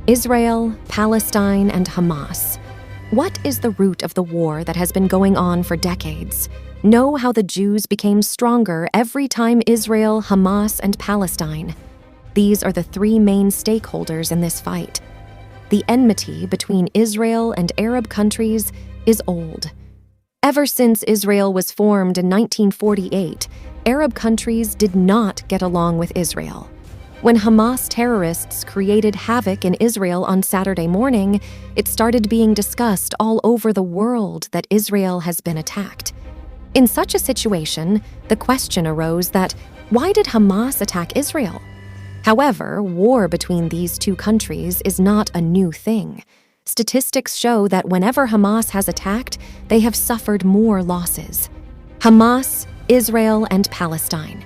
Israel, Palestine, and Hamas. What is the root of the war that has been going on for decades? Know how the Jews became stronger every time Israel, Hamas, and Palestine. These are the three main stakeholders in this fight. The enmity between Israel and Arab countries is old. Ever since Israel was formed in 1948, Arab countries did not get along with Israel. When Hamas terrorists created havoc in Israel on Saturday morning, it started being discussed all over the world that Israel has been attacked. In such a situation, the question arose that, why did Hamas attack Israel? However, war between these two countries is not a new thing. Statistics show that whenever Hamas has attacked, they have suffered more losses. Hamas, Israel, and Palestine.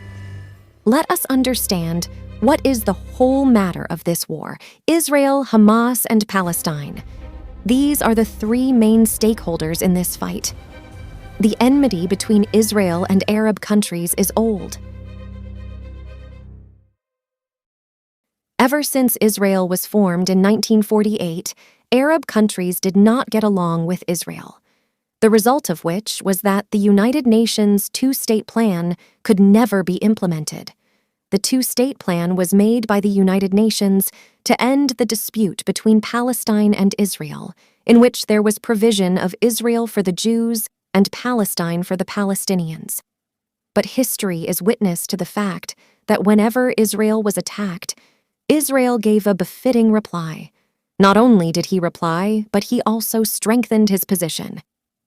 Let us understand what is the whole matter of this war: Israel, Hamas, and Palestine. These are the three main stakeholders in this fight. The enmity between Israel and Arab countries is old. Ever since Israel was formed in 1948, Arab countries did not get along with Israel. The result of which was that the United Nations two-state plan could never be implemented. The two-state plan was made by the United Nations to end the dispute between Palestine and Israel, in which there was provision of Israel for the Jews and Palestine for the Palestinians. But history is witness to the fact that whenever Israel was attacked, Israel gave a befitting reply. Not only did he reply, but he also strengthened his position.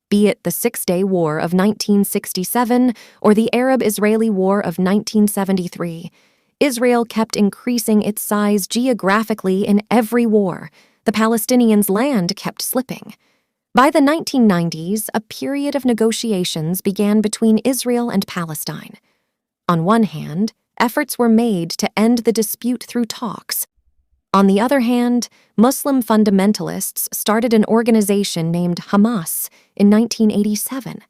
Be it the Six-Day War of 1967 or the Arab-Israeli War of 1973, Israel kept increasing its size geographically in every war. The Palestinians' land kept slipping. By the 1990s, a period of negotiations began between Israel and Palestine. On one hand, efforts were made to end the dispute through talks. On the other hand, Muslim fundamentalists started an organization named Hamas in 1987.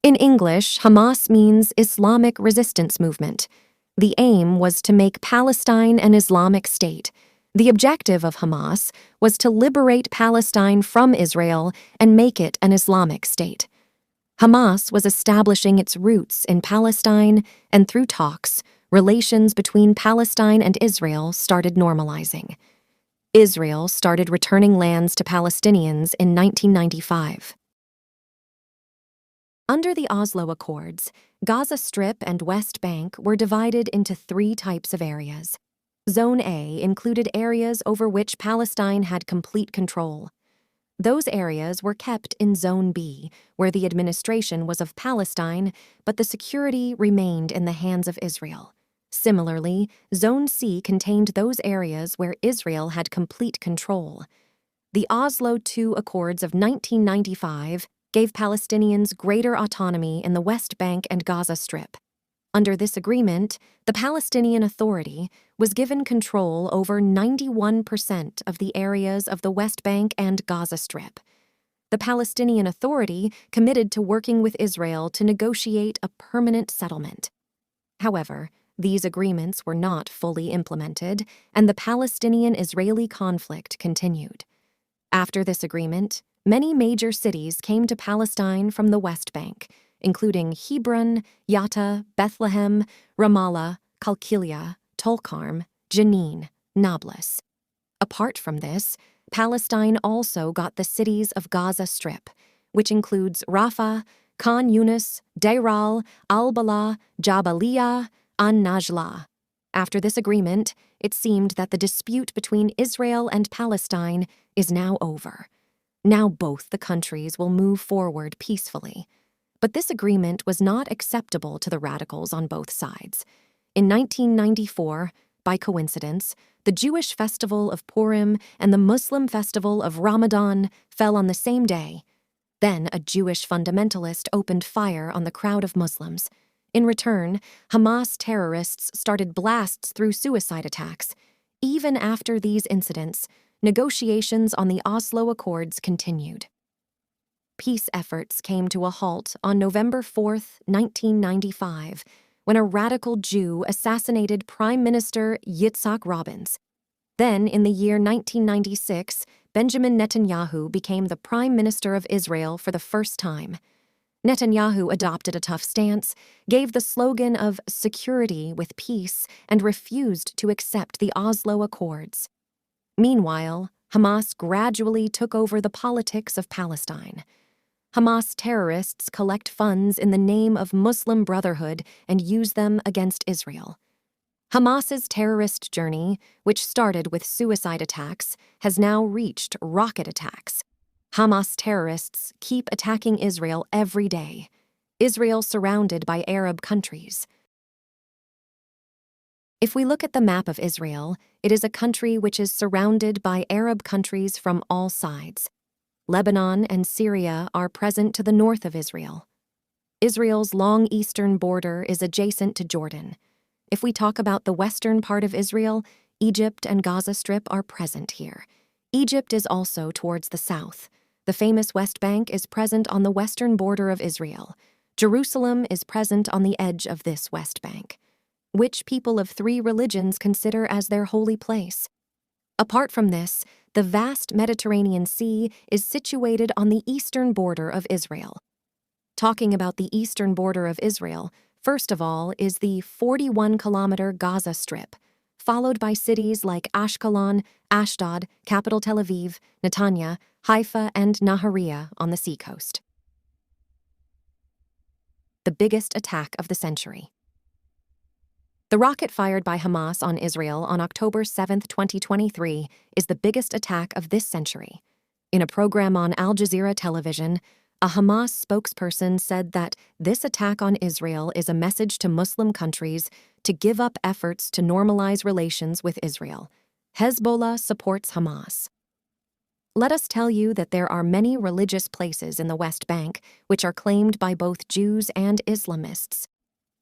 In English, Hamas means Islamic Resistance Movement. The aim was to make Palestine an Islamic state. The objective of Hamas was to liberate Palestine from Israel and make it an Islamic state. Hamas was establishing its roots in Palestine, and through talks, relations between Palestine and Israel started normalizing. Israel started returning lands to Palestinians in 1995. Under the Oslo Accords, Gaza Strip and West Bank were divided into three types of areas. Zone A included areas over which Palestine had complete control. Those areas were kept in Zone B, where the administration was of Palestine, but the security remained in the hands of Israel. Similarly, Zone C contained those areas where Israel had complete control. The Oslo II Accords of 1995 gave Palestinians greater autonomy in the West Bank and Gaza Strip. Under this agreement, the Palestinian Authority was given control over 91% of the areas of the West Bank and Gaza Strip. The Palestinian Authority committed to working with Israel to negotiate a permanent settlement. However, these agreements were not fully implemented, and the Palestinian-Israeli conflict continued. After this agreement, many major cities came to Palestine from the West Bank, including Hebron, Yatta, Bethlehem, Ramallah, Qalqilia, Tulkarm, Jenin, Nablus. Apart from this, Palestine also got the cities of Gaza Strip, which includes Rafah, Khan Yunis, Deiral, Al-Bala, Jabaliyah, An-Najlah. After this agreement, it seemed that the dispute between Israel and Palestine is now over. Now both the countries will move forward peacefully. But this agreement was not acceptable to the radicals on both sides. In 1994, by coincidence, the Jewish festival of Purim and the Muslim festival of Ramadan fell on the same day. Then a Jewish fundamentalist opened fire on the crowd of Muslims. In return, Hamas terrorists started blasts through suicide attacks. Even after these incidents, negotiations on the Oslo Accords continued. Peace efforts came to a halt on November 4, 1995, when a radical Jew assassinated Prime Minister Yitzhak Rabin. Then, in the year 1996, Benjamin Netanyahu became the Prime Minister of Israel for the first time. Netanyahu adopted a tough stance, gave the slogan of security with peace, and refused to accept the Oslo Accords. Meanwhile, Hamas gradually took over the politics of Palestine. Hamas terrorists collect funds in the name of Muslim Brotherhood and use them against Israel. Hamas's terrorist journey, which started with suicide attacks, has now reached rocket attacks. Hamas terrorists keep attacking Israel every day. Israel surrounded by Arab countries. If we look at the map of Israel, it is a country which is surrounded by Arab countries from all sides. Lebanon and Syria are present to the north of Israel. Israel's long eastern border is adjacent to Jordan. If we talk about the western part of Israel, Egypt and Gaza Strip are present here. Egypt is also towards the south. The famous West Bank is present on the western border of Israel. Jerusalem is present on the edge of this West Bank, which people of three religions consider as their holy place. Apart from this, the vast Mediterranean Sea is situated on the eastern border of Israel. Talking about the eastern border of Israel, first of all is the 41-kilometer Gaza Strip, followed by cities like Ashkelon, Ashdod, capital Tel Aviv, Netanya, Haifa, and Nahariya on the seacoast. The biggest attack of the century. The rocket fired by Hamas on Israel on October 7, 2023, is the biggest attack of this century. In a program on Al Jazeera television, a Hamas spokesperson said that this attack on Israel is a message to Muslim countries to give up efforts to normalize relations with Israel. Hezbollah supports Hamas. Let us tell you that there are many religious places in the West Bank which are claimed by both Jews and Islamists.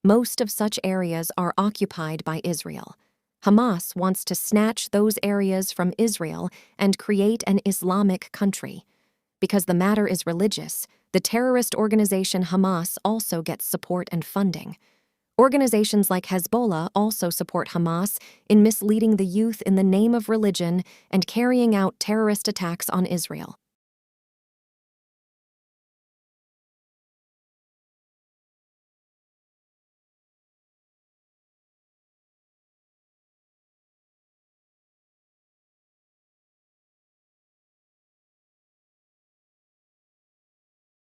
Most of such areas are occupied by Israel. Hamas wants to snatch those areas from Israel and create an Islamic country. Because the matter is religious, the terrorist organization Hamas also gets support and funding. Organizations like Hezbollah also support Hamas in misleading the youth in the name of religion and carrying out terrorist attacks on Israel.